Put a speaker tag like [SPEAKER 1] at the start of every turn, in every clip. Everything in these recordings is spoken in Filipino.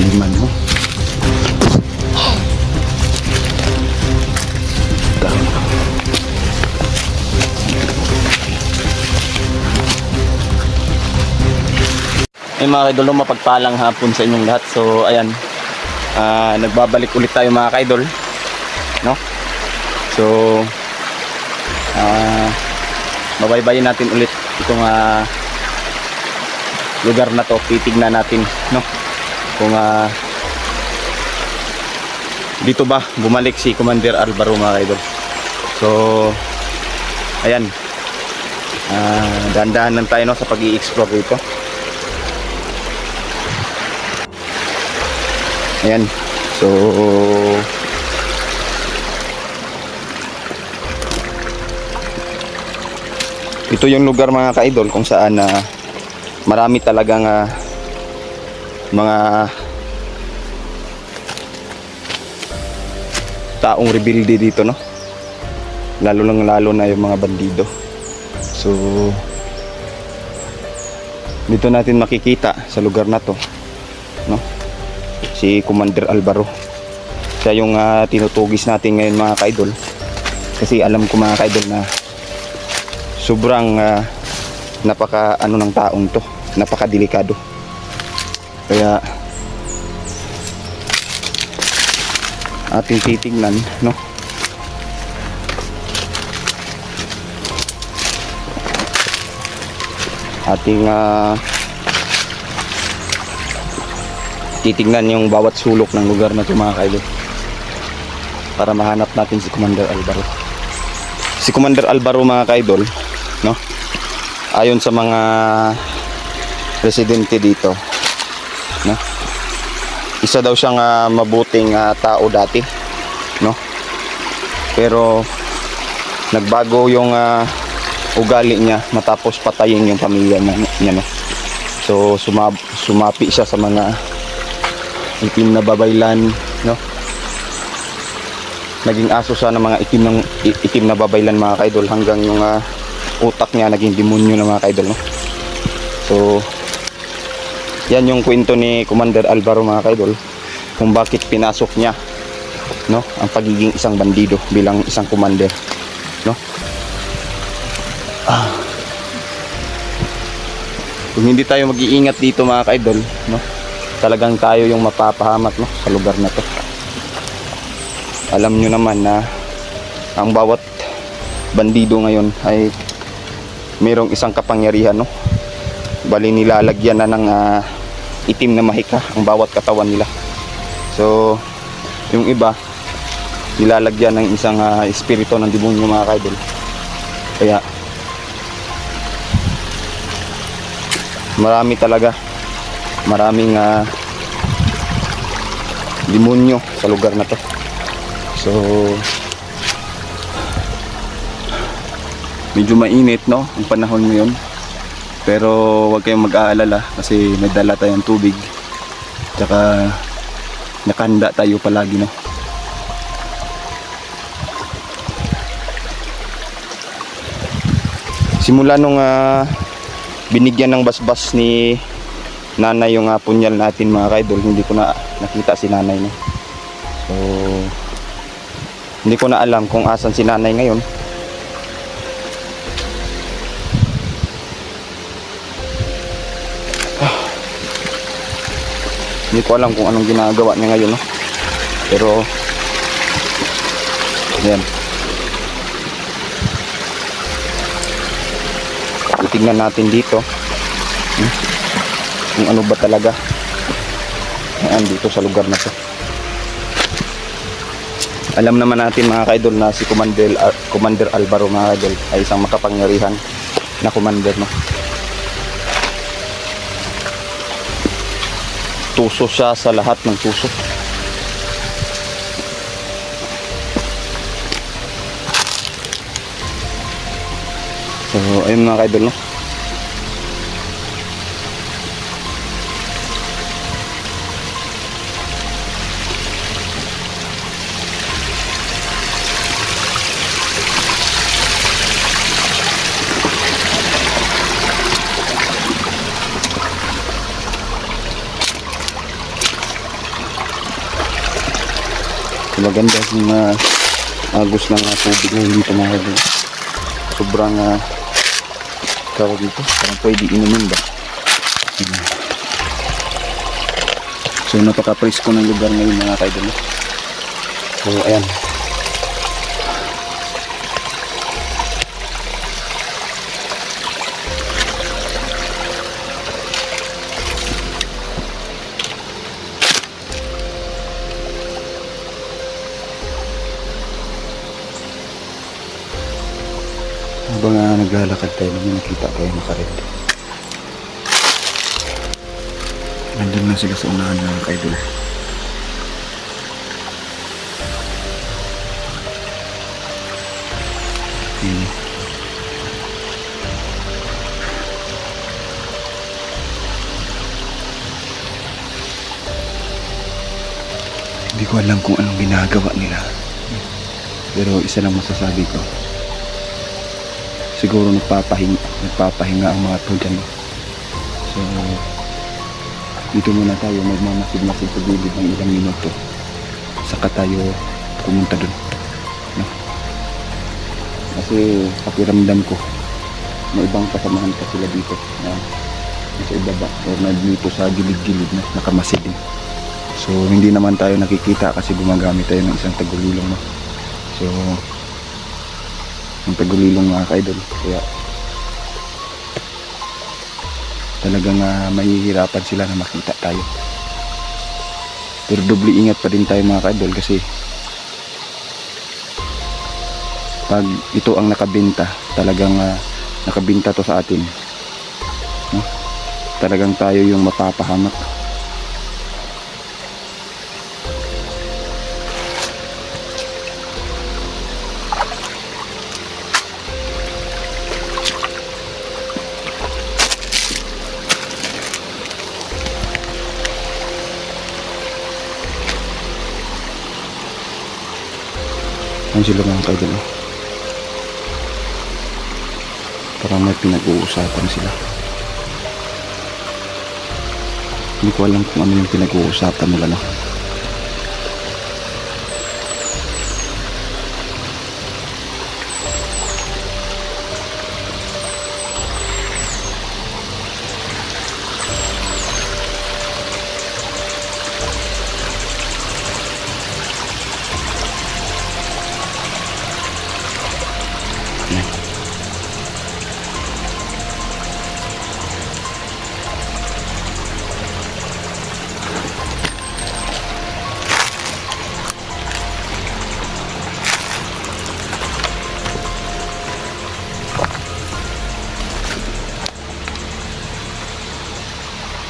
[SPEAKER 1] kadiliman mo. Ay mga kaidol, mapagpalang hapon sa inyong lahat. So ayan, nagbabalik ulit tayo mga kaidol, no? So mabaybayin natin ulit itong lugar na to. Titignan natin, no, kung dito ba bumalik si Commander Alvaro mga kaidol. So ayan, dahan-dahan lang tayo, no, sa pag-i-explore dito. Ayan, so ito yung lugar mga ka-idol kung saan marami talagang mga taong rebelde dito, no, lalo na yung mga bandido. So dito natin makikita sa lugar na to, no, si Commander Alvaro. Siya yung tinutugis natin ngayon mga ka-idol, kasi alam ko mga ka-idol na sobrang napaka ng taong to, napaka delikado. Kaya ating titignan, no, ating titignan yung bawat sulok ng lugar na ito mga kaidol, para mahanap natin si Commander Alvaro. Si Commander Alvaro mga kaidol, no, ayon sa mga residente dito, no, isa daw siyang mabuting tao dati, no, pero nagbago yung ugali niya matapos patayin yung pamilya niya, no. So sumapi siya sa mga itim na babaylan, no, naging aso siya ng mga itim na babaylan mga kaidol, hanggang yung utak niya naging demonyo na mga kaidol, no. So yan yung kwento ni Commander Alvaro mga kaidol, kung bakit pinasok niya, no, ang pagiging isang bandido bilang isang commander, no. Kung hindi tayo mag-iingat dito mga kaidol, no, talagang tayo yung mapapahamak, no, sa lugar na to. Alam nyo naman na ang bawat bandido ngayon ay mayroong isang kapangyarihan, no. Bali nilalagyan na ng itim na mahika ang bawat katawan nila. So yung iba nilalagyan ng isang espiritu ng demonyo mga kaidol. Kaya marami talaga, maraming demonyo sa lugar na to. So medyo mainit, no, ang panahon ngayon, pero huwag kayong mag-aalala kasi may dala tayong tubig, tsaka nakahanda tayo palagi, no. Simula nung binigyan ng basbas ni nanay yung punyal natin mga kaidol, hindi ko na nakita si nanay, no. So hindi ko na alam kung asan si nanay ngayon. Hindi ko alam kung anong ginagawa niya ngayon, no. Pero yan, titignan natin dito kung ano ba talaga dito sa lugar na to. Alam naman natin mga kaidol na si Commander Alvaro mga kaidol ay isang makapangyarihan na commander, no. Tuso siya sa lahat ng tuso. So ayun mga kaidol, no. So, maganda yung agos ng tubig ngayon dito mga idol. Sobrang tawag dito, parang pwede inumin ba. So napaka-presko ng lugar ngayon mga idol. So ayan, habang naglalakad tayo, may nakita tayo naka-red. Nandun na sila sa unahan ng idol. Hindi ko alam kung anong ginagawa nila. Pero isa lang masasabi ko. Siguro nagpapahinga ang mga to dyan. So, dito muna tayo magmamasid-masid sa gilid ng ilang minuto. Saka tayo pumunta dun. No? Kasi pakiramdam ko na ibang kasamahan pa sila dito. Sa ibaba or na dito sa gilid-gilid na nakamasid din. So hindi naman tayo nakikita kasi gumagamit tayo ng isang tagulilong, no? So yung tagulilong mga ka-idol, kaya talagang mahihirapan sila na makita tayo. Pero doble ingat pa din tayo mga ka-idol kasi pag ito ang nakabenta, talagang nakabenta to sa atin, no? Talagang tayo yung mapapahamak. Ayan sila mga ka-idol. Parang may pinag-uusapan sila. Hindi ko alam kung ano yung pinag-uusapan nila, no?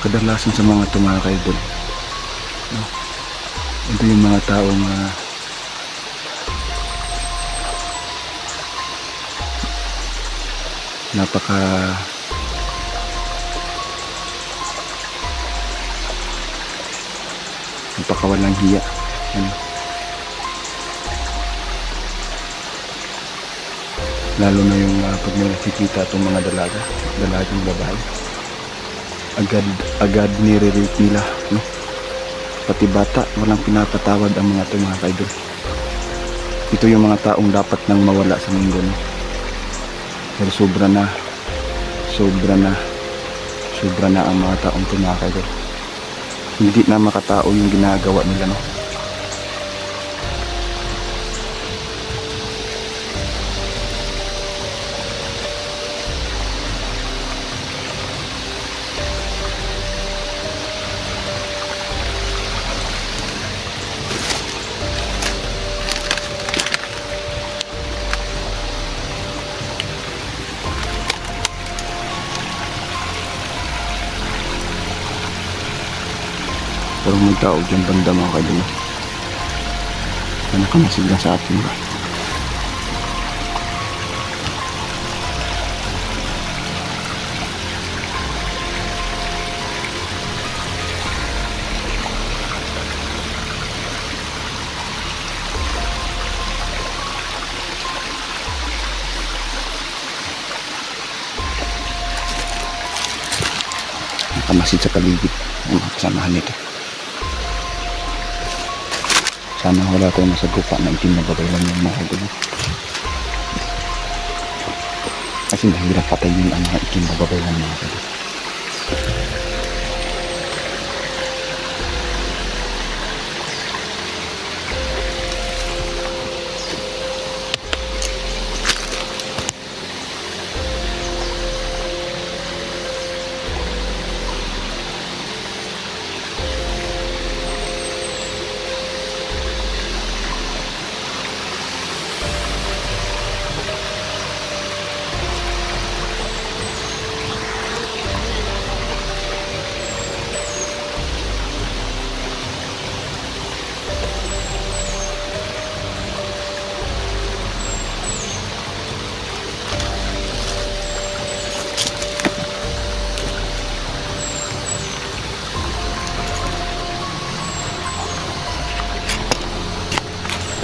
[SPEAKER 1] Kadalasan sa mga ito mga ka-idol, no? Ito yung mga taong napakawalang hiya, ano? Lalo na yung pag may nakikita itong mga dalagang babae, agad nire-rape nila, no? Pati bata, walang pinapatawad ang mga ito mga ka-idol. Ito yung mga taong dapat nang mawala sa mundo, no? Pero sobra na ang mga taong ito mga ka-idol. Hindi na makatao yung ginagawa nila, no? Parang may tao dyan banda mga ka-idol, na nakamasid lang sa atin ba. Nakamasid sa paligid ang mga kasamahan nito. Sana wala tayong masagupa na itim na babay lang yung mga idol. Kasi mahirap patayin ang mga itim na babay lang mga idol.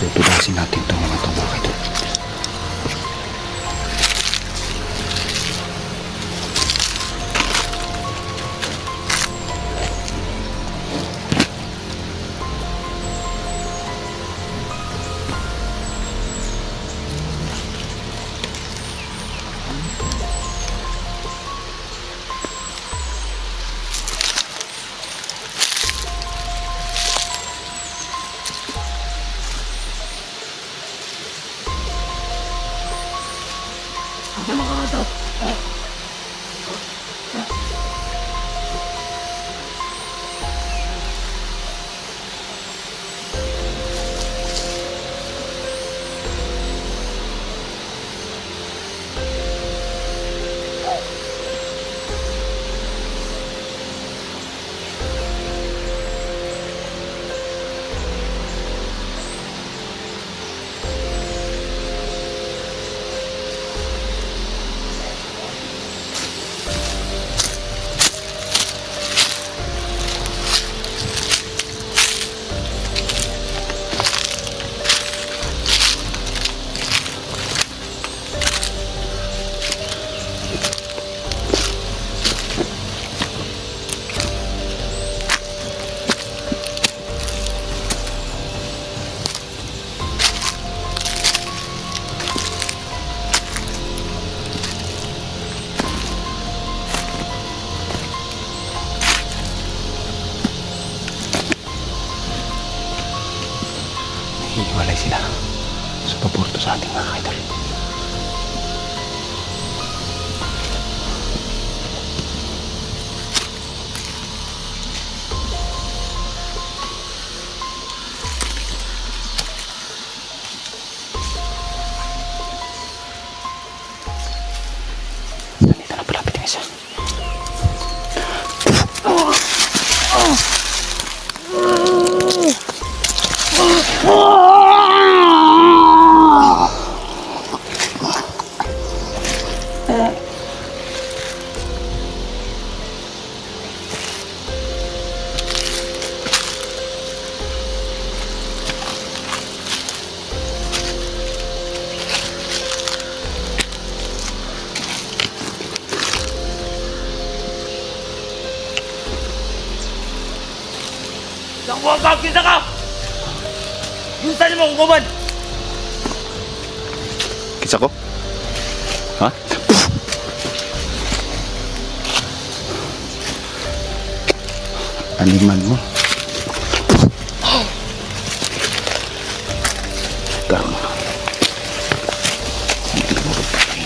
[SPEAKER 1] Tutudasin natin itong mga ito mga idol. Hiwalay sila. So, paborto sa ating mga idol. Nandito na palapit yung isa.
[SPEAKER 2] Kita ka! Yung saan mo kukuman?
[SPEAKER 1] Kisa ko? Ha? Animan mo. Tama. Hindi mo magpapay.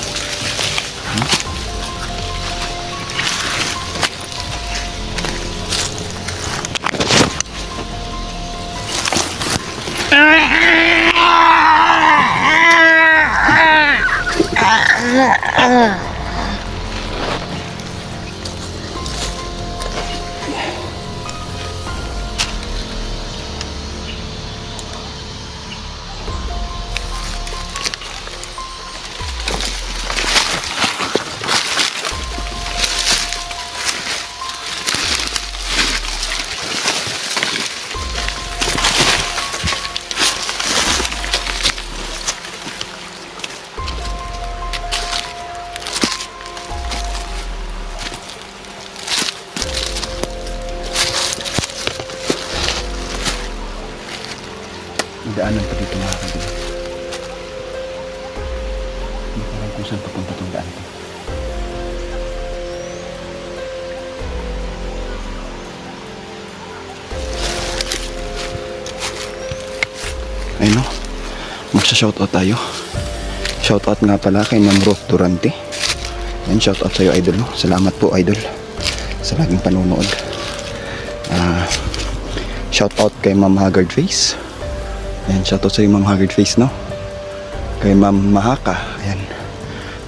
[SPEAKER 1] daanan pa dito mga kaidol. Hindi ko alam kung saan papunta tong daan to. Ayun no, magsha-shoutout tayo. Shoutout nga pala kay Ma'am Ruth Durante. Ayan, shoutout sa'yo idol no. Salamat po idol sa laging panonood. Shoutout kay Ma'am Haggard Face. Ayan, shoutout sa'yo Ma'am Haggard Face no. Kay Ma'am Mahaka. Ayan,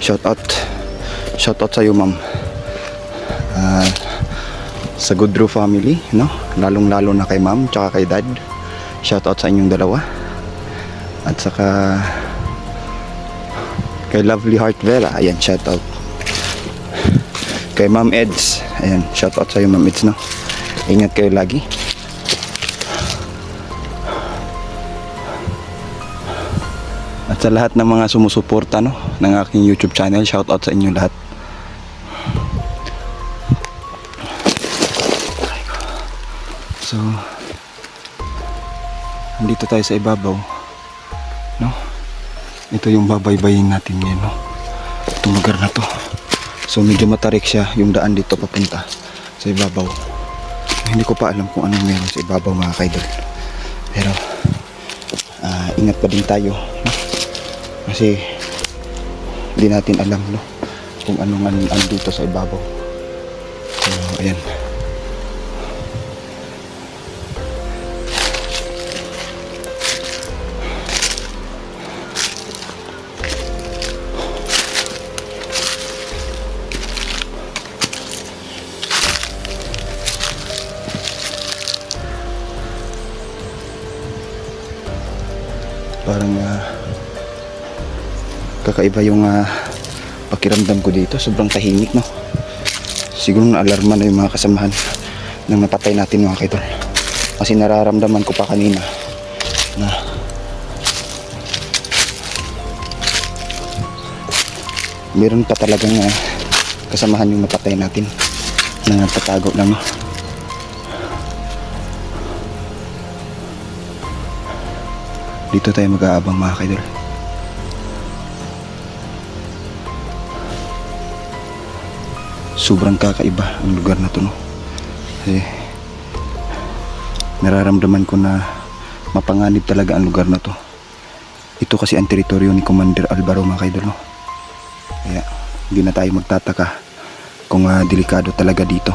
[SPEAKER 1] shoutout sa'yo Ma'am. Sa Goodrew family no, lalong lalo na kay Ma'am tsaka kay Dad. Shoutout sa inyong dalawa. At saka kay Lovely Heart Vera, ayan, shoutout. Kay Ma'am Eds, ayan, shoutout sa iyo Ma'am Eds no. Ingat kayo lagi. At sa lahat ng mga sumusuporta no ng aking YouTube channel, shoutout sa inyo lahat. So, andito tayo sa ibabaw no. Ito yung babaybayin natin ngayon no, itong lugar na to. So medyo matarik siya yung daan dito papunta sa ibabaw. Hindi ko pa alam kung anong meron sa ibabaw mga kaidol, pero ingat pa din tayo no? Kasi hindi natin alam no kung anong andito sa ibabaw. So ayan, parang kakaiba yung pakiramdam ko dito. Sobrang tahimik no. Siguro na-alarma na yung mga kasamahan ng napatay natin mga kaidol. Kasi nararamdaman ko pa kanina na meron pa talagang kasamahan yung napatay natin na nagtatago lang no. Dito tayo mag-aabang mga kaidol. Sobrang kakaiba ang lugar na to no. Kasi nararamdaman ko na mapanganib talaga ang lugar na to. Ito kasi ang teritoryo ni Commander Alvaro mga kaidol no. Kaya hindi na tayo magtataka kung delikado talaga dito.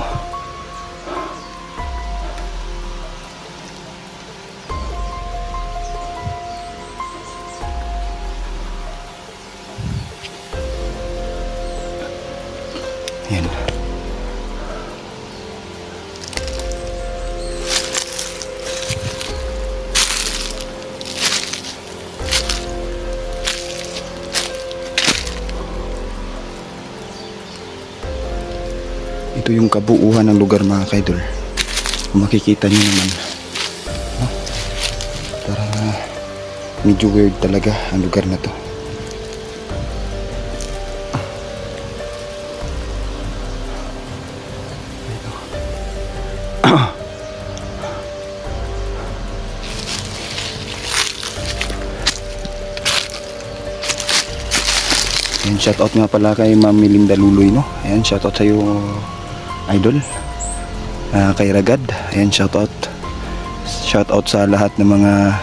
[SPEAKER 1] Yan. Ito yung kabuuhan ng lugar mga kaidol. Kung makikita nyo naman no? Parang medyo weird talaga ang lugar na to. Ayan, shoutout nga pala kay Ma'am Melinda Luloy no. Ayan, shoutout sa iyo idol. Kay Ragad, ayan, shoutout. Shoutout sa lahat ng mga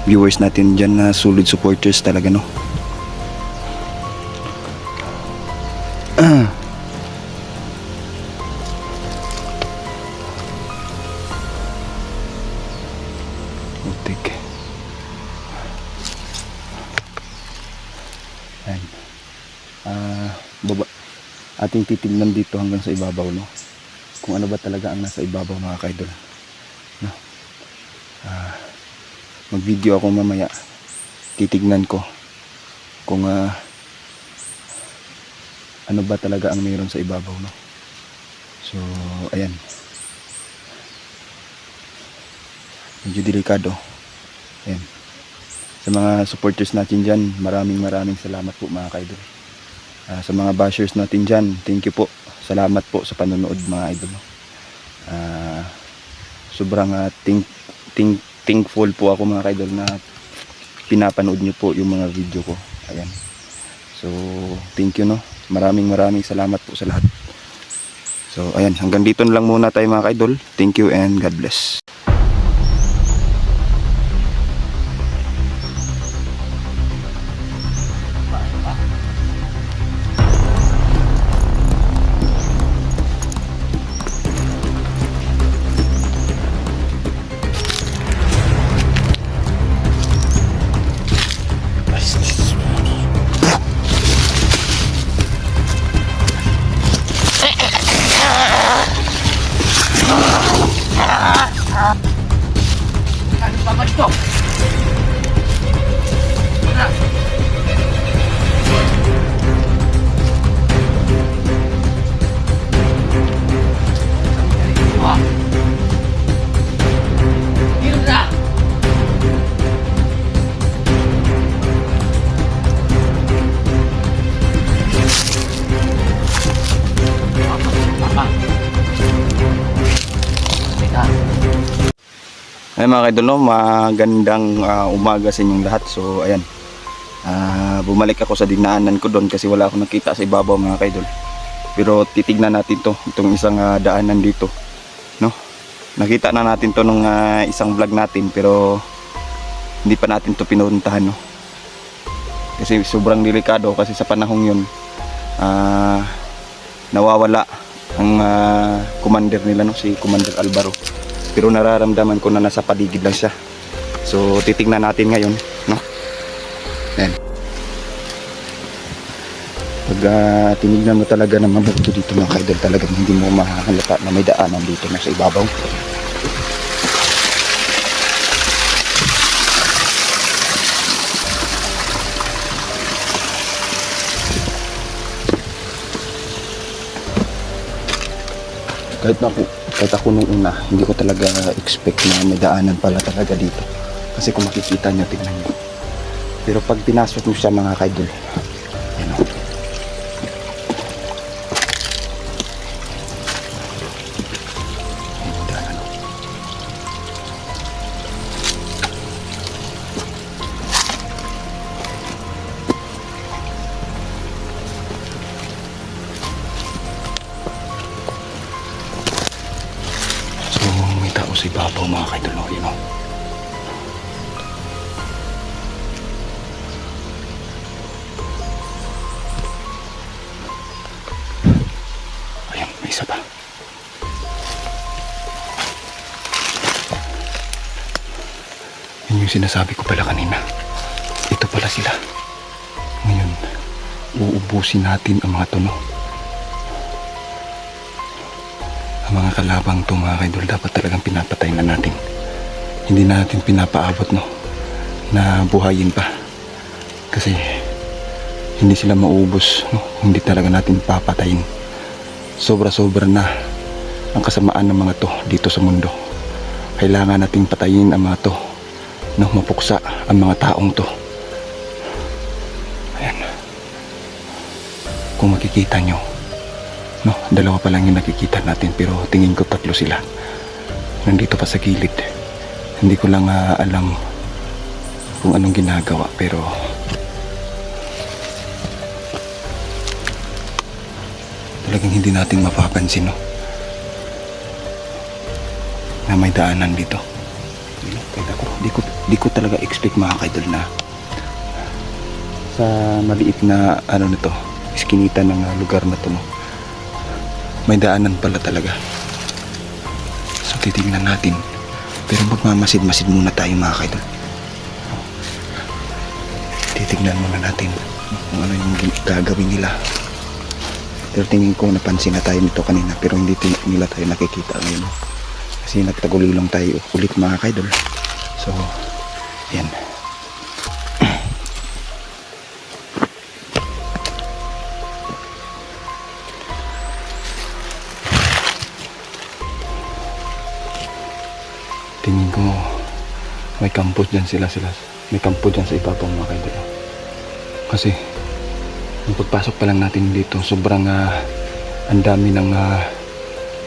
[SPEAKER 1] viewers natin dyan na solid supporters talaga no. Utik. Ayan. Baba, ating titignan dito hanggang sa ibabaw no, kung ano ba talaga ang nasa ibabaw mga kaidol no. Mag video ako mamaya, titignan ko kung ano ba talaga ang mayroon sa ibabaw no. So ayan, medyo delikado. Ayan, sa mga supporters natin dyan, maraming salamat po mga kaidol. Sa mga bashers natin dyan, thank you po, salamat po sa panonood mga idol. Sobrang thankful po ako mga kaidol na pinapanood nyo po yung mga video ko. Ayan. So, thank you, no. Maraming salamat po sa lahat. So, ayan, hanggang dito na lang muna tayo mga kaidol. Thank you and God bless.
[SPEAKER 2] Ano pa ba ito? Tara! Dito na!
[SPEAKER 1] Ayan mga kaidol, no, magandang umaga sa inyong lahat. So ayan, bumalik ako sa dinaanan ko doon kasi wala akong nakita sa ibabaw mga kaidol. Pero titignan natin to, itong isang daanan dito, no. Nakita na natin to nung isang vlog natin pero hindi pa natin to pinuntahan, no. Kasi sobrang delikado kasi sa panahong yun nawawala ang commander nila, no, si Commander Alvaro. Pero nararamdaman ko na nasa paligid lang siya. So titingnan natin ngayon, no? Ayan. Pag tinignan mo talaga na mabuti dito mga kaidol, talagang hindi mo mahalata na may daanan dito na sa ibabaw. Kahit ako nung una, hindi ko talaga expect na may daanan pala talaga dito. Kasi kung makikita nyo, tignan nyo. Pero pag pinasok mo siya mga kaidol, yan o. Ayan yung daanan o. Sa ibabaw mga kaidol, no? Yun, no? Ayan, may isa pa. Yun yung sinasabi ko pala kanina. Ito pala sila. Ngayon, uubusin natin ang mga tuno. Mga kalabang to mga kaidol, dapat talagang pinapatay na natin. Hindi natin pinapaabot, no, na buhayin pa. Kasi hindi sila maubos, no, hindi talaga natin papatayin. Sobra-sobra na ang kasamaan ng mga to dito sa mundo. Kailangan nating patayin ang mga to, no, mapuksa ang mga taong to. Ayan. Kung makikita nyo, no, dalawa pa lang yung nakikita natin pero tingin ko tatlo sila. Nandito pa sa gilid. Hindi ko lang alam kung anong ginagawa pero talagang hindi natin mapapansin, no, na may daanan dito. Di ko talaga expect mga kaidol na sa maliit na ano nito, iskinita ng lugar na to, no, may daanan pala talaga. So titignan natin. Pero magmamasid-masid muna tayo mga kaidol. Titignan muna natin kung ano yung gagawin nila. Pero tingin ko napansin na tayo nito kanina pero hindi nila tayo nakikita ngayon. Kasi nagtagulilong tayo ulit mga kaidol. So yan. Tingin ko may campus dyan sila. May kampo dyan sa ibabaw mga kaidol. Kasi yung pagpasok pa lang natin dito, sobrang ang dami ng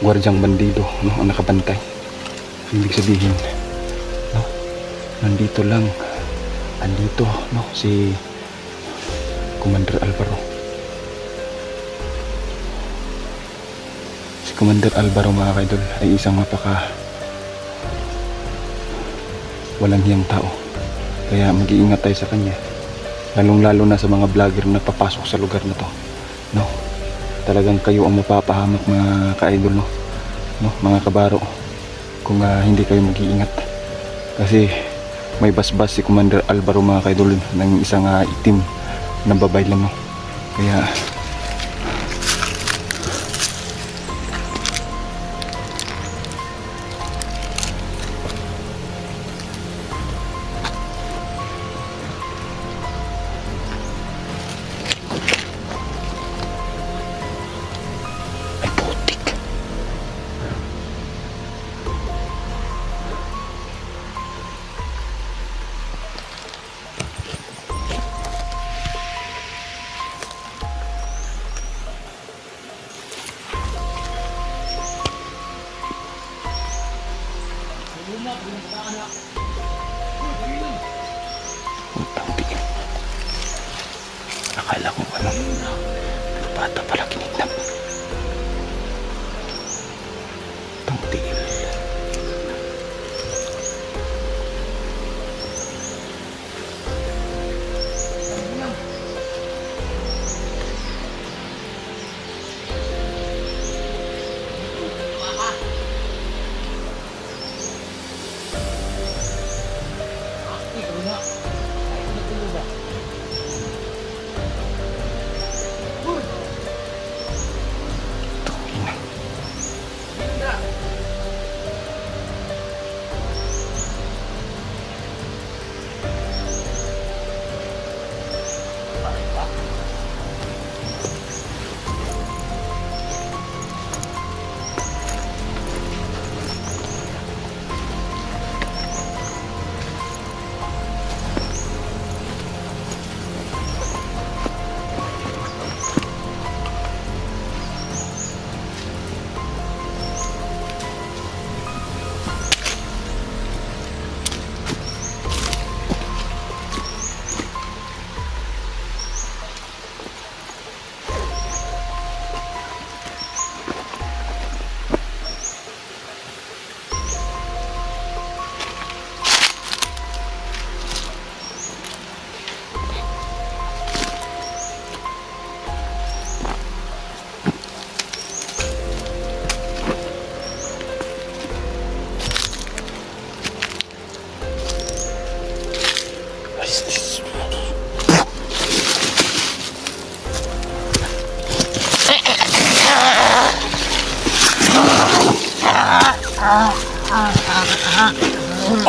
[SPEAKER 1] gwardyang bandido, no, ang nakabantay. Ibig sabihin, no,
[SPEAKER 3] Nandito lang. Andito, no, si Commander Alvaro. Si Commander Alvaro, mga kaidol, ay isang walang hiyang tao. Kaya mag-iingat tayo sa kanya. Lalong-lalo na sa mga vlogger na papasok sa lugar na to. No? Talagang kayo ang mapapahamak, mga ka-idol, no? No? Mga kabaro. Kung hindi kayo mag-iingat. Kasi may basbas si Commander Alvaro, mga ka-idol, ng isang itim na babae lang, no? Kaya ay putik. Putang tiil. Akala ko ano, pero bata pala kinidnap. Putang tiil. Tangina. What is this?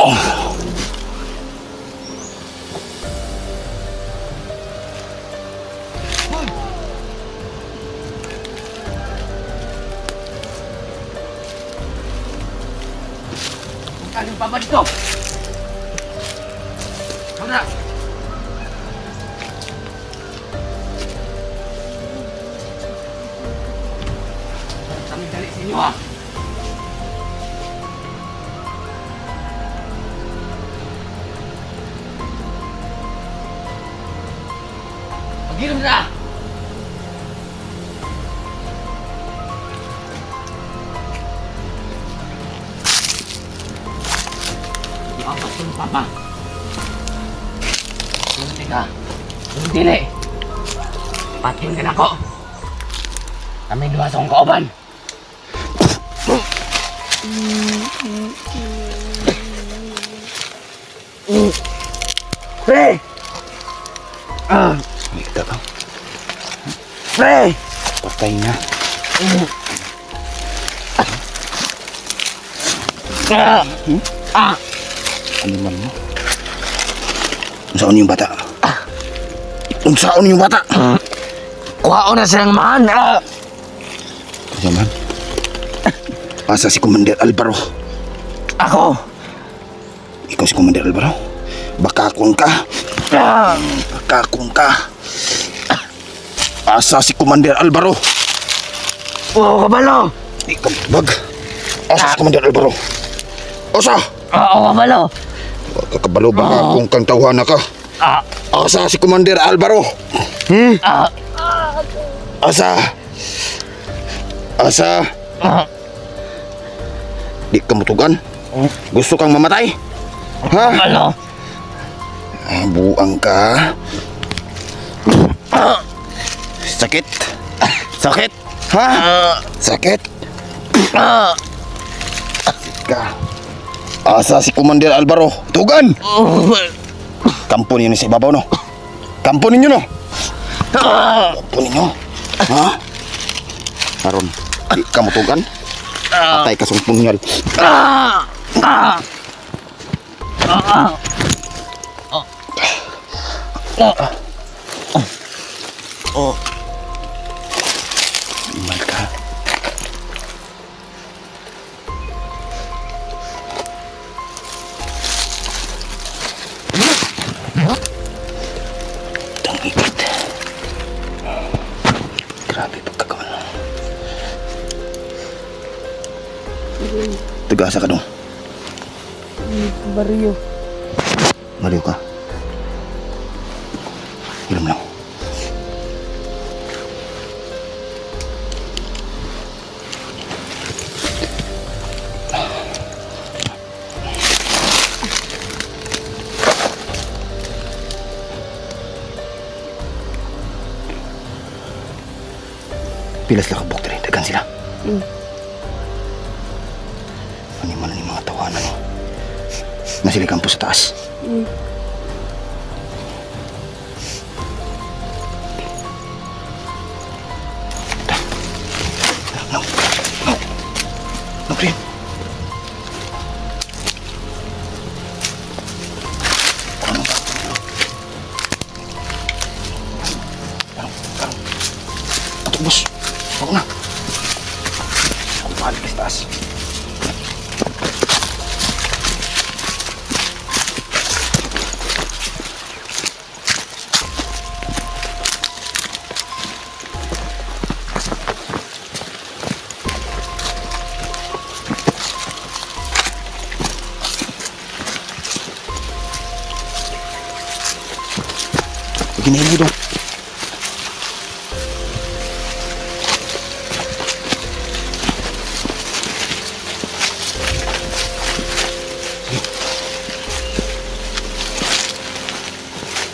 [SPEAKER 3] Oh.
[SPEAKER 2] Ano pa ba dito? Wala. Kami dali sa inyo, ha? Mag-inom na! Iwapas ko ng papa. Sunti ka. Dili. Patin ka na ko. Kami luwas akong kauban. Pre!
[SPEAKER 3] Ito ka.
[SPEAKER 2] Pre!
[SPEAKER 3] Patay na. Ano man mo?
[SPEAKER 1] Unsaon yung bata? Unsaon yung bata?
[SPEAKER 2] Kuha ko na silang mahan.
[SPEAKER 1] Yaman. Asa si Commander Alvaro?
[SPEAKER 2] Ako.
[SPEAKER 1] Ikaw si Commander Alvaro? Bakakon ka. Bakakon ka. Asa si Commander Alvaro?
[SPEAKER 2] Oo, kabalo.
[SPEAKER 1] Ikaw bag. Asa si Commander Alvaro? Osa?
[SPEAKER 2] Oo, kabalo.
[SPEAKER 1] Kakabalo ba kung kang tawhana ka?
[SPEAKER 2] Ah,
[SPEAKER 1] Asa si Commander Alvaro?
[SPEAKER 2] ah,
[SPEAKER 1] Asa? Asa?
[SPEAKER 2] ah.
[SPEAKER 1] Di ka mutugan? Gusto kang mamatay? Ha?
[SPEAKER 2] Ano?
[SPEAKER 1] Buang ka? Sakit? Sakit? Ha? Sakit?
[SPEAKER 2] Ah,
[SPEAKER 1] Ka. Asa si Commander Alvaro? Tugan! Kampo ninyo sa ibabaw, no? Kampo ninyo, no? Kampo ninyo? Ha? Aron, di ka mutugan? Patay ka sa pungyal.
[SPEAKER 2] ah, ah. Ah,
[SPEAKER 1] Imal ka. Tangikit. Grabe pagkakaman. Tagasa ka dong.
[SPEAKER 4] Barrio.
[SPEAKER 1] Maliw ka. Ilam lang. Pilas lang kabuk rin. Dagan sila. Ano man ang mga tawanan mo? Nasilikan po sa taas. No. No. No, Prim. Ano ba? Atok, boss. Huwag na. Ako balik sa taas. Ginili dong.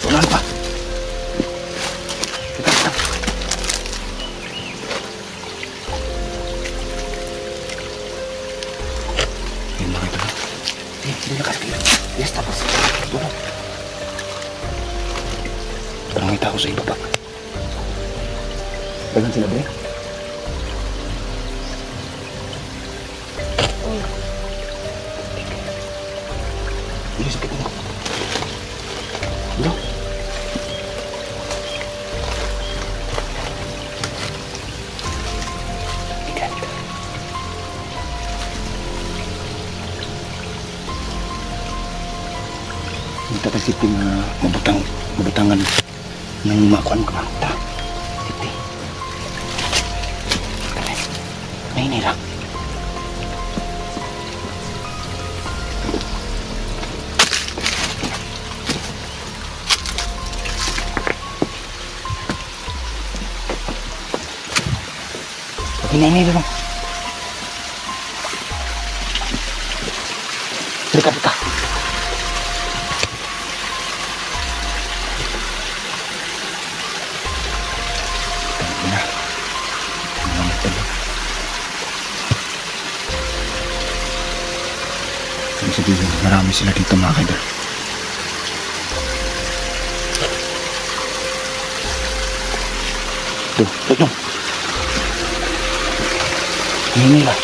[SPEAKER 1] Ulan pa. Yan mga ito. Hindi na kasi. Yes, tapos. Tulong. Parang may tao sa ibaba. Dagan sila, Bre. Hindi, sakit mo. Bro. Ikan. Minta tayo sipin na mabutangan ng makuan ka man. Ta. Titi. May nira. Ini dong. Dekat. Sabihin, marami sila dito mga kaidol. Tuh. Ini lah.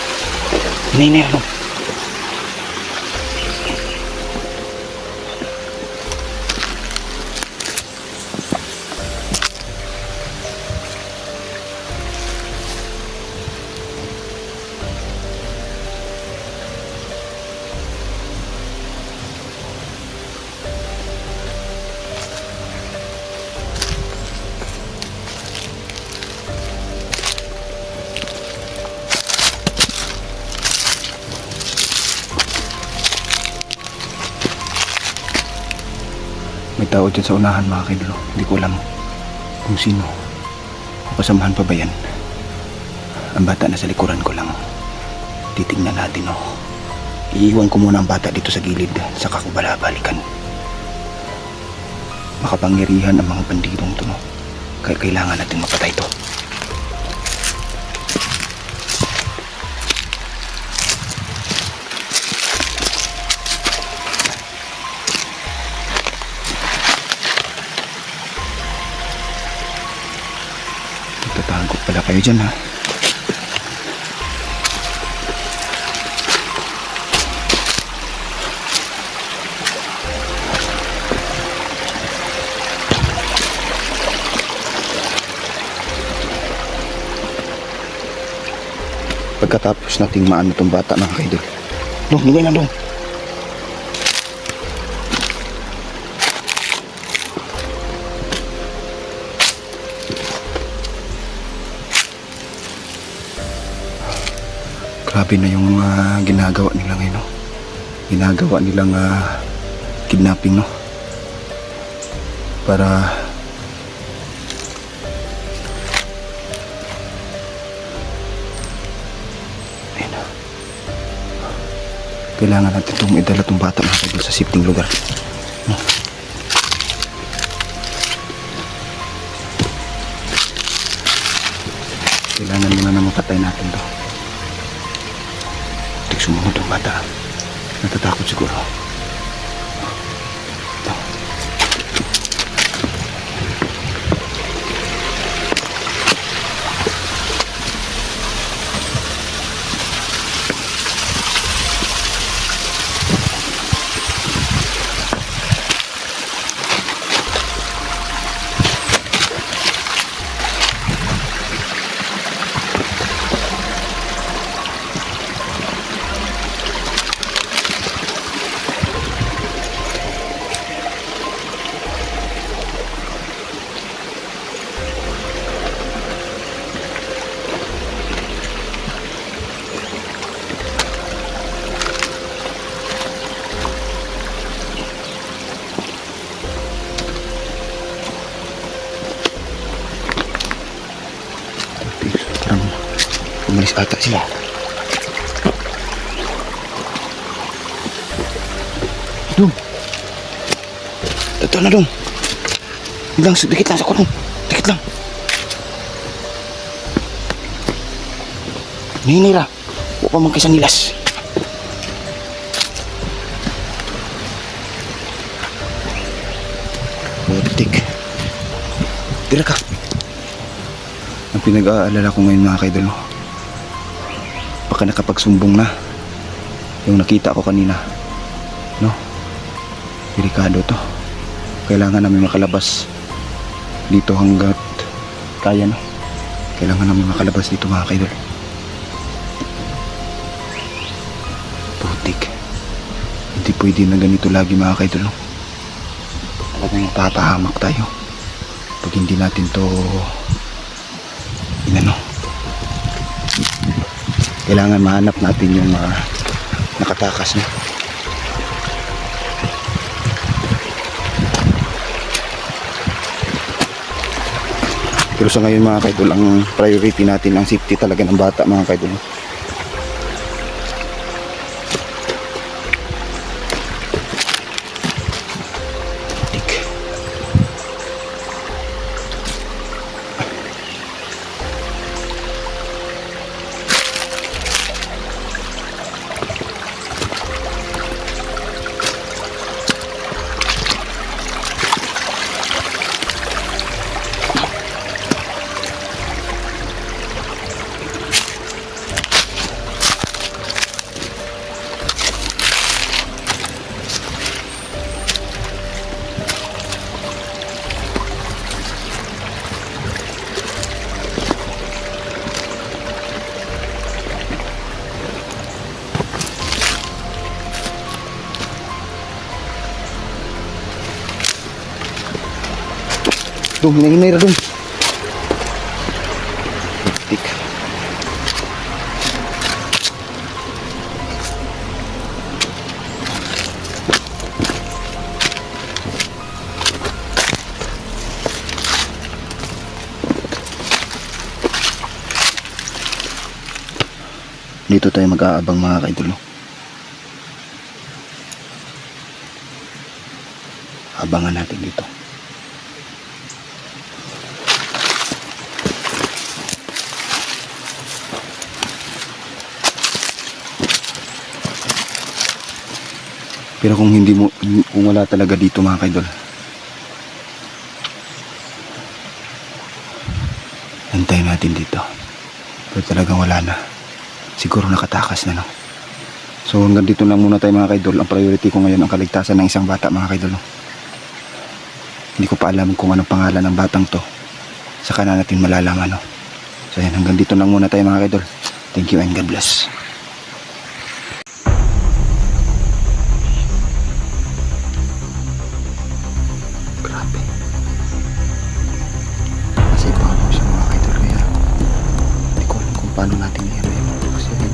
[SPEAKER 3] May tao dyan sa unahan mga kaidol. Hindi ko alam kung sino. O kasamahan pa ba yan? Ang bata na sa likuran ko lang. Titingnan natin Iiwan ko muna ang bata dito sa gilid. Saka ko balabalikan. Makapangyarihan ang mga bandidong to Kaya kailangan natin mapatay to. Tatago pala kayo dyan ha. Pagkatapos nating maano tong bata mga kaidol. Dong, lugay na dong. Grabe na yung ginagawa nila ngayon Ginagawa nilang kidnapping para kailangan natin itong idala itong bata mga kaidol sa safety lugar. Kailangan muna na mapatay natin to. Tig sumunod ang bata. Natatakot siguro. Umalis ata sila. Dong. Ito na dong. Dikit lang sa kulong. Dikit lang. Ninira. Huwag pa magkisang nilas. Butik. Tira ka. Ang pinag-aalala ko ngayon mga kaidol baka nakapagsumbong na yung nakita ko kanina delikado to. Kailangan namin makalabas dito hanggat kaya kailangan namin makalabas dito mga kaidol. Putik, hindi pwede na ganito lagi mga kaidol talagang papahamak tayo pag hindi natin to kailangan mahanap natin yung nakatakas pero sa ngayon mga kaidol ang priority natin ang safety talaga ng bata mga kaidol. Dong, hinay-hinay ra dong. Tik. Dito tayo mag-aabang mga kaidol. Abangan natin dito. Pero kung kung wala talaga dito mga kaidol, antayin natin dito. Pero talagang wala na. Siguro nakatakas na, no? So hanggang dito lang muna tayo mga kaidol. Ang priority ko ngayon ang kaligtasan ng isang bata mga kaidol, no? Hindi ko pa alam kung anong pangalan ng batang to. Saka na natin malalaman, no? So yan, hanggang dito lang muna tayo mga kaidol. Thank you and God bless. Grabe. Kasi paano siya mga kaidol, kaya hindi ko alam kung paano natin i-ano yun. Kasi yun,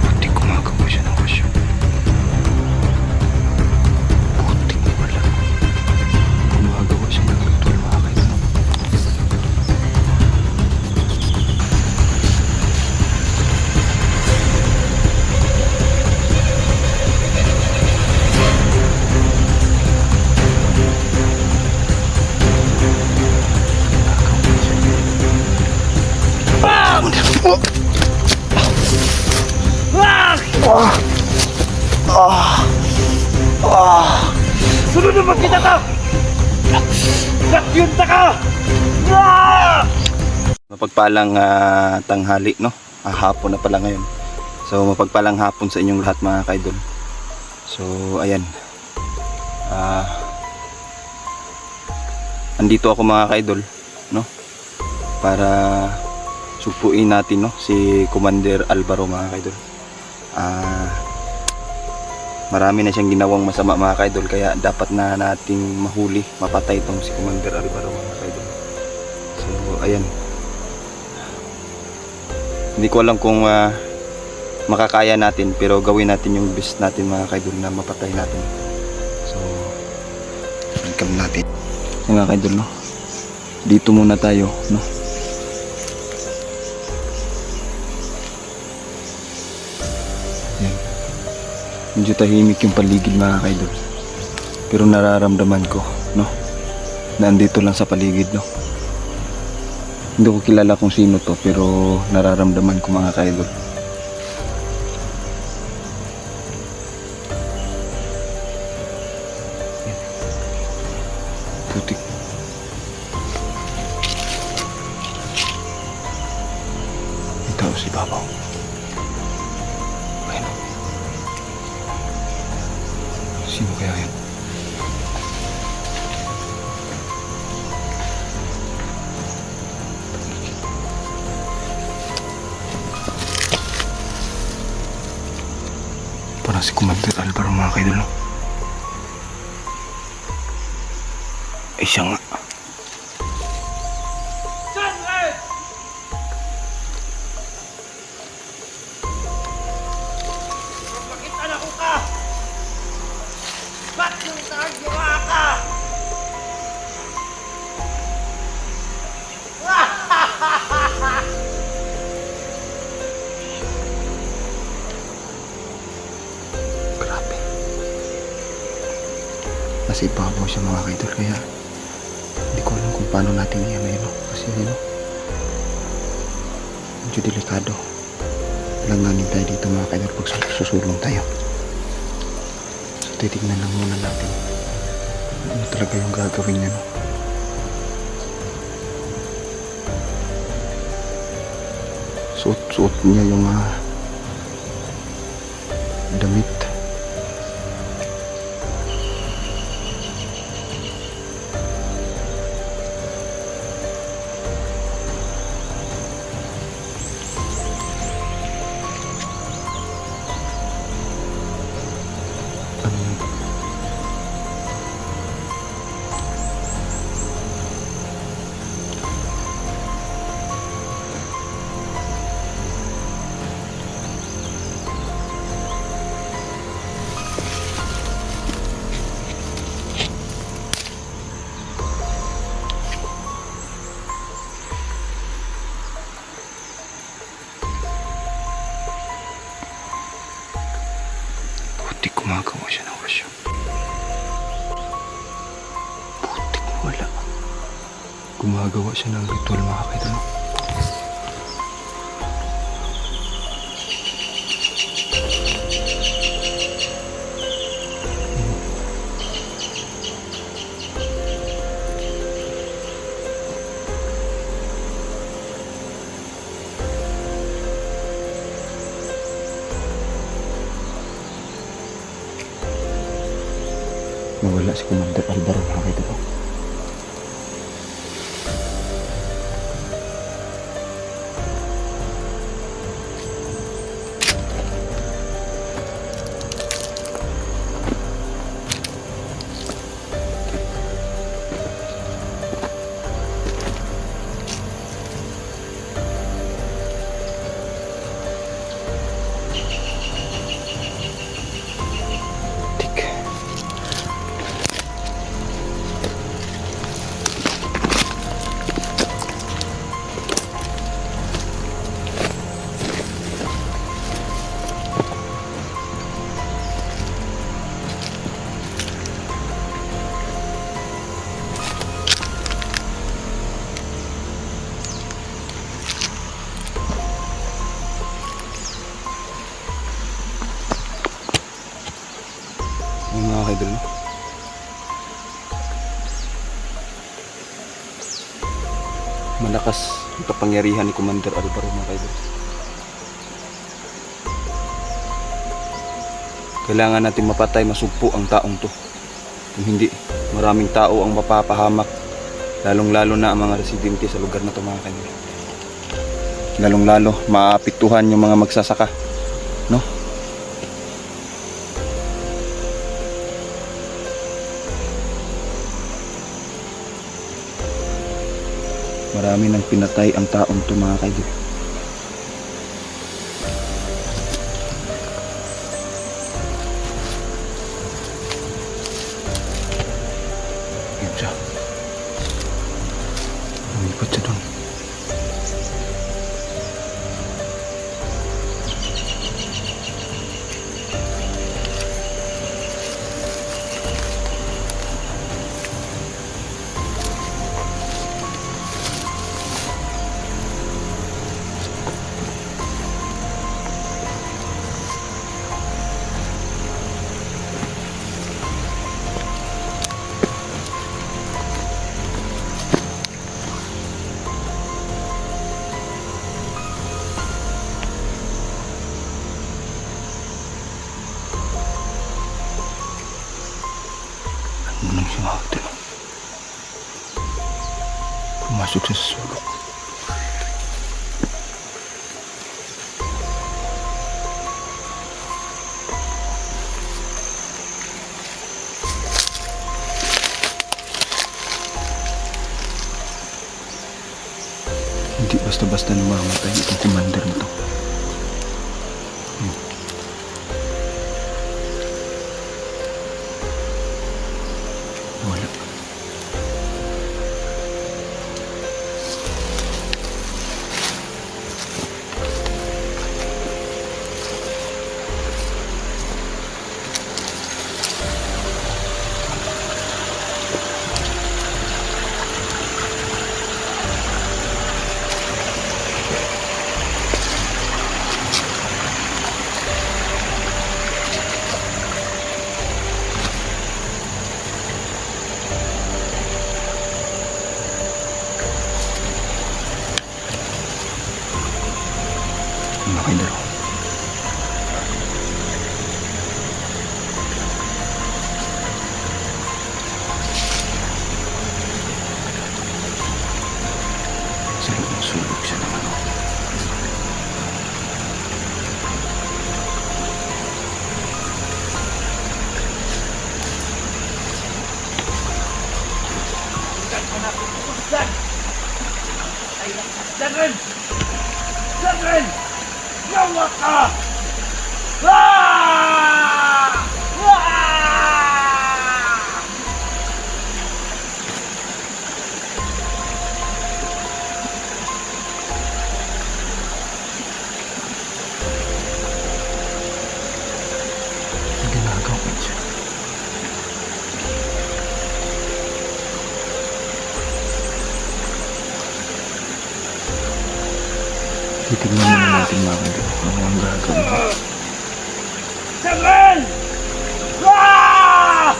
[SPEAKER 3] buti gumagawa siya ng wasyo. Buti wala gumagawa siya ng ritual mga kaidol.
[SPEAKER 2] Sunod naman kita ka! Nakyunta ka!
[SPEAKER 1] Mapagpalang tanghali, no? Hapon na pala ngayon. So mapagpalang hapon sa inyong lahat mga kaidol. So ayan. Andito ako mga kaidol, no? Para sugpuin natin, no, si Commander Alvaro mga kaidol. Marami na siyang ginawang masama mga kaidol, kaya dapat na nating mahuli, mapatay itong si Commander Alvaro mga kaidol. So ayan, hindi ko alam kung makakaya natin, pero gawin natin yung best natin mga kaidol na mapatay natin. So welcome natin mga kaidol, no? Dito muna tayo, no? Medyo tahimik yung paligid mga kaidol, pero nararamdaman ko, no, na andito lang sa paligid, no. Hindi ko kilala kung sino to, pero nararamdaman ko mga kaidol. Putik. May tao si Babaw. Sino kaya yan? Parang si Commander Alvaro mga kaidol, no? Ay siya nga.
[SPEAKER 2] Bakit anak ko ka? Ba't yung nagawa ka?
[SPEAKER 3] Grabe. Nasa ibabaw siya mga kaidol, kaya hindi ko alam kung paano natin i-ano yun, no? Kasi yun, no, medyo delikado. Langanin tayo dito mga kaidol pag susulong tayo. So titignan lang muna natin ano talaga yung gagawin niya, no? Suot niya yung damit. Gumagawa siya ng worship. Putik wala. Gumagawa siya ng ritual mga kaidol. Nawala si Commander Alvaro mga kaidol. Tik. Yung mga kaidol, no? Malakas ang kapangyarihan ni Commander Alvaro mga kaidol. Kailangan natin mapatay, masugpo ang taong to. Kung hindi, maraming tao ang mapapahamak, lalong-lalo na ang mga residente sa lugar na to mga kaidol. Lalong-lalo, maapektuhan yung mga magsasaka, no? Marami nang pinatay ang taong to mga kaidol. Yan siya. Lumipad siya doon. Ano siya mga kaidol? Pumasok siya sa sulok. Hindi basta-basta namamatay itong commander na to. Wala. Mga kaidol. Sulok siya naman.
[SPEAKER 2] Jangan! Jangan! Nyawa ka! Ah! Ah!
[SPEAKER 3] Ginagawa Titignan muna natin mga kaidol kung ano ang gagawin.
[SPEAKER 2] Samuel! Ah!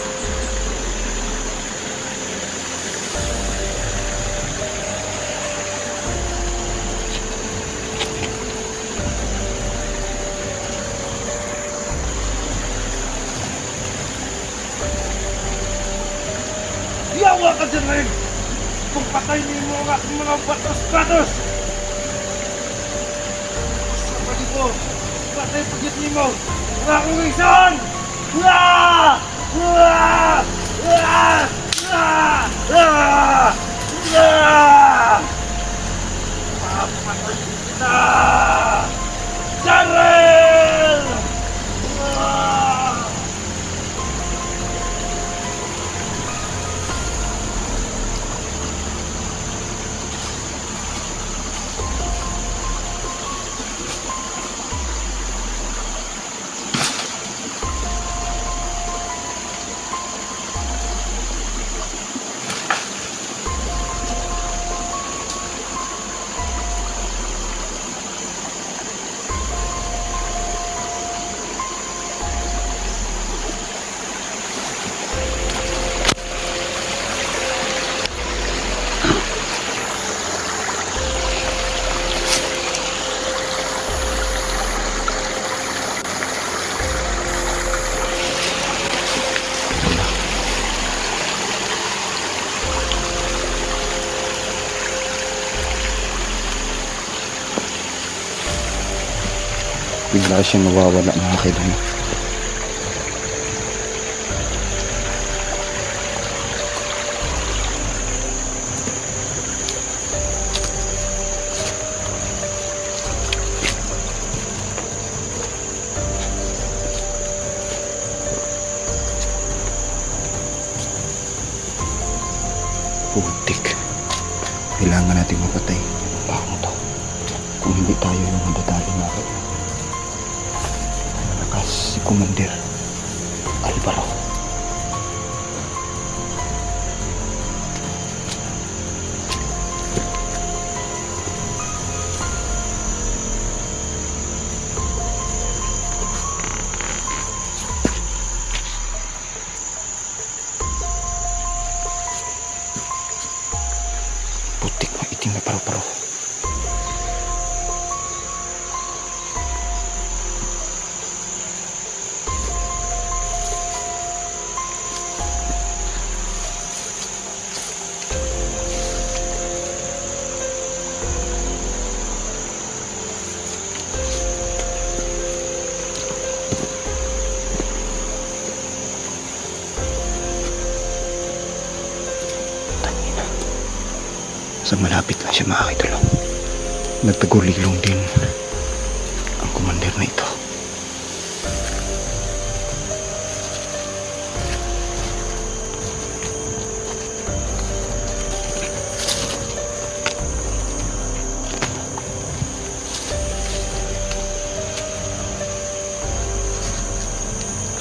[SPEAKER 2] Yawa ka dyan rin! Kung patay niyo mo ang aking mga batos-batos! Sabi ko, patay pagit niyo mo! Wala akong isan! Ah! Ah! Ah! Ah! Ah! Ah! Papatayin kita! Darrell! Ah!
[SPEAKER 3] Bigla siyang nawawala mga kaidol. Putik. Kailangan natin mapatay ang bakong to. Kung hindi tayo yung madadali mga kaidol. Malakas si Commander Alvaro. Putik, maitim na paru-paro. Sa malapit lang siya mga kaidol. Nagtagulilong din ang commander na ito.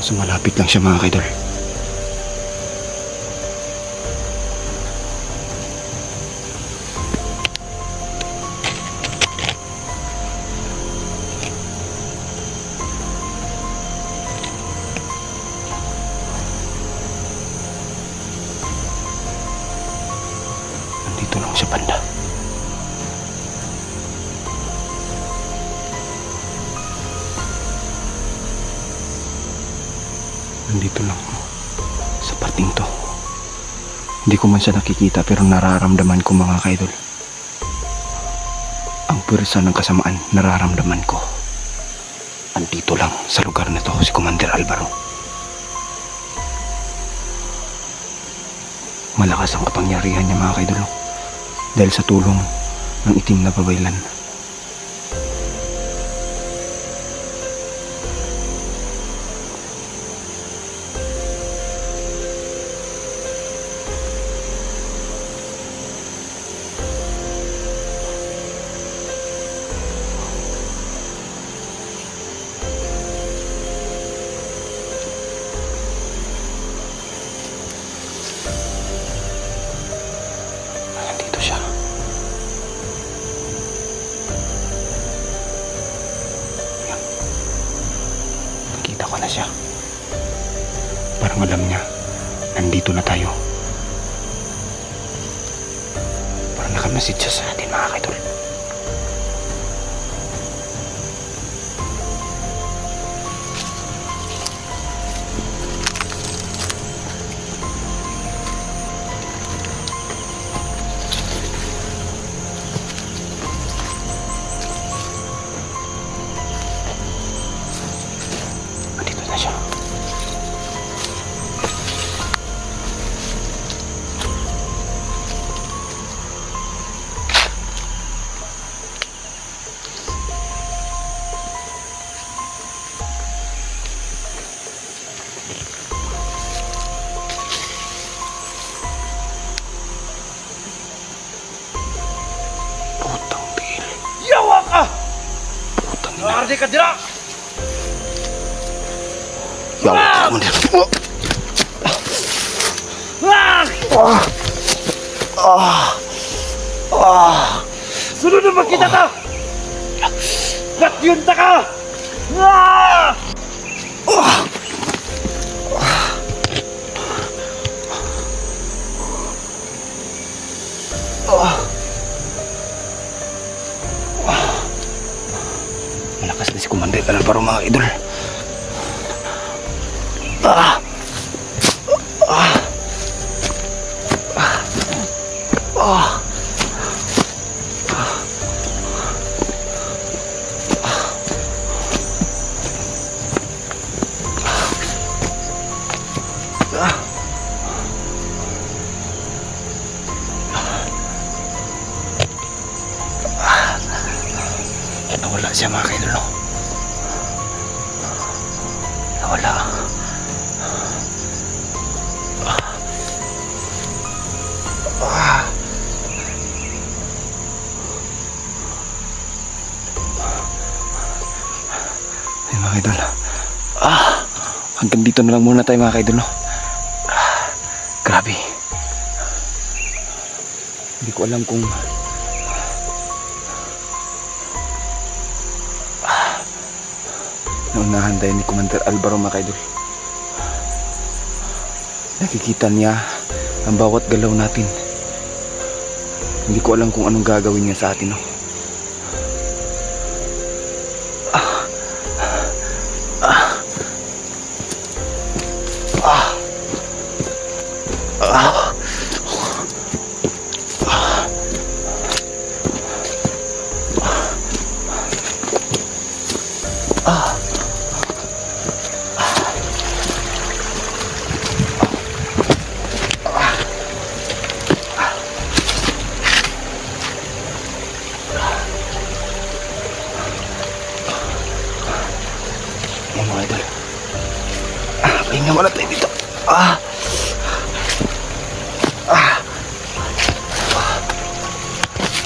[SPEAKER 3] Sa malapit lang siya mga kaidol. Nandito lang siya banda. Nandito lang sa parting to. Hindi ko man siya nakikita pero nararamdaman ko mga kaidol. Ang pwersa ng kasamaan nararamdaman ko. Andito lang sa lugar na to si Commander Alvaro. Malakas ang kapangyarihan niya mga kaidol. Dahil sa tulong ng itim na babaylan. Nandito siya. na siya. Parang alam niya, nandito na tayo. Parang naka-message siya sa atin mga kaidol. Nandito na siya. Putang bil.
[SPEAKER 2] Yawa ka!
[SPEAKER 3] Putang ina.
[SPEAKER 2] Nardi ka dira!
[SPEAKER 3] Yawa ka naman din.
[SPEAKER 2] Sunod na magkita ta! Ba't yun ta ka? Ah!
[SPEAKER 3] Malakas na si Commander Alvaro mga idol. Nawala siya mga kaidol, no? Nawala. Ay mga kaidol. Hanggang dito na lang muna tayo mga kaidol, no? Grabe. Hindi ko alam kung naunahan tayo ni Commander Alvaro mga kaidol. Nakikita niya ang bawat galaw natin. Hindi ko alam kung anong gagawin niya sa atin, no? Yan mga idol. Pahinga muna tayo dito.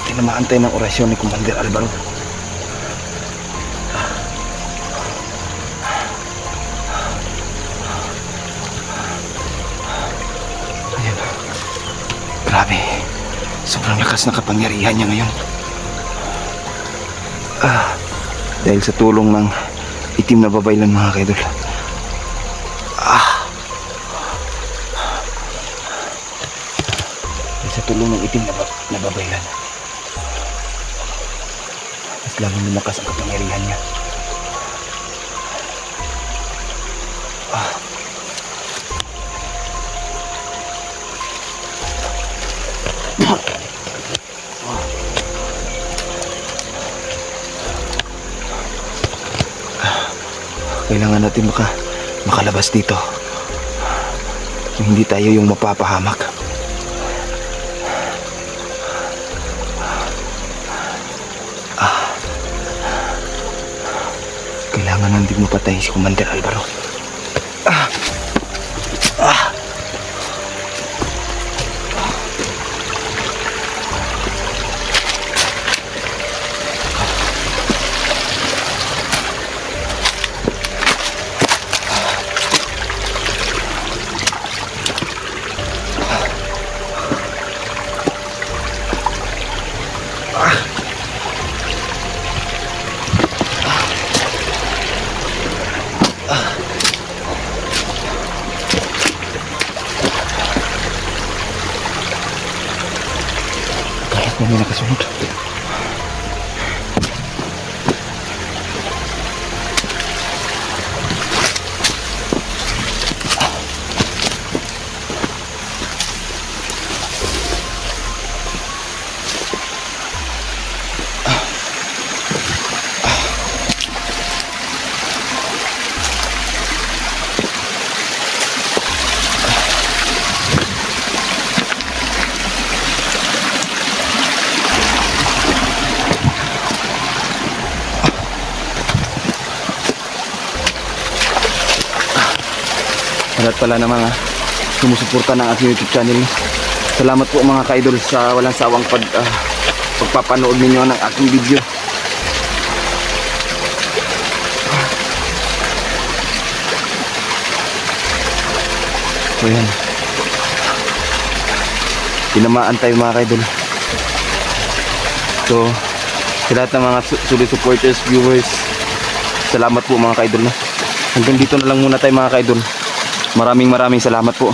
[SPEAKER 3] Tinamaan tayo ng orasyon ni Commander Alvaro. Ayan. Grabe. Sobrang lakas na kapangyarihan niya ngayon. Dahil sa tulong ng itim na babaylan mga kaidol. Dahil sa tulong ng itim na babaylan, mas lalong lumakas ang kapangyarihan niya. Kailangan natin makalabas dito. Hindi tayo yung mapapahamak. Kailangan natin mapatay si Commander Alvaro. lahat pala ng mga sumusuporta ng aking YouTube channel. Salamat po mga ka-idol sa walang sawang pagpapanood ninyo ng aking video. So yan, tinamaan tayo mga ka-idol. So sa lahat ng mga solid supporters, viewers, salamat po mga ka-idol. Hanggang dito na lang muna tayo mga ka-idol. Maraming salamat po.